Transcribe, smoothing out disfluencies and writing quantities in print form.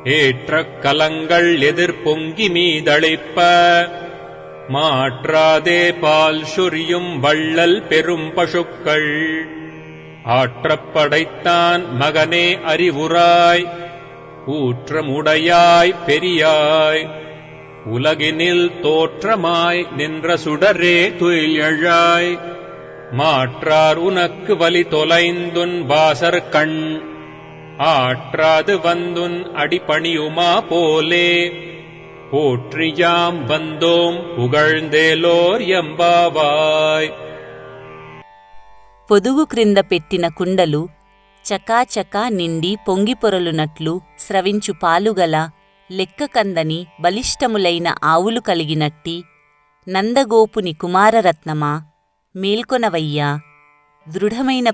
ஏற்றக் கலங்கள் எதிர்பொங்கி மீதளிப்ப மாற்றாதே பால் சொரியும் வள்ளல் பெரும் பசுக்கள் ஆற்றப் படைத்தான் மகனே அறிவுராய் ஊற்றமுடையாய் பெரியாய் உலகினில் தோற்றமாய் நின்ற சுடரே துயிலெழாய் மாற்றார் உனக்கு வலி தொலைந்துன் வாசர் கண் ஆற்றாது வந்துன் அடிபணியுமா போலே போற்றியாம் வந்தோம் పుగழ்ందేలోర్ ఎంబావాయ్. పొదుగు క్రింద పెట్టిన కుండలు చకాచకా నిండి పొంగిపొరలునట్లు స్రవించు పాలుగల లెక్కకందని బలిష్టములైన ఆవులు కలిగినట్టి నందగోపుని కుమారరత్నమా మేల్కొనవయ్యా. దృఢమైన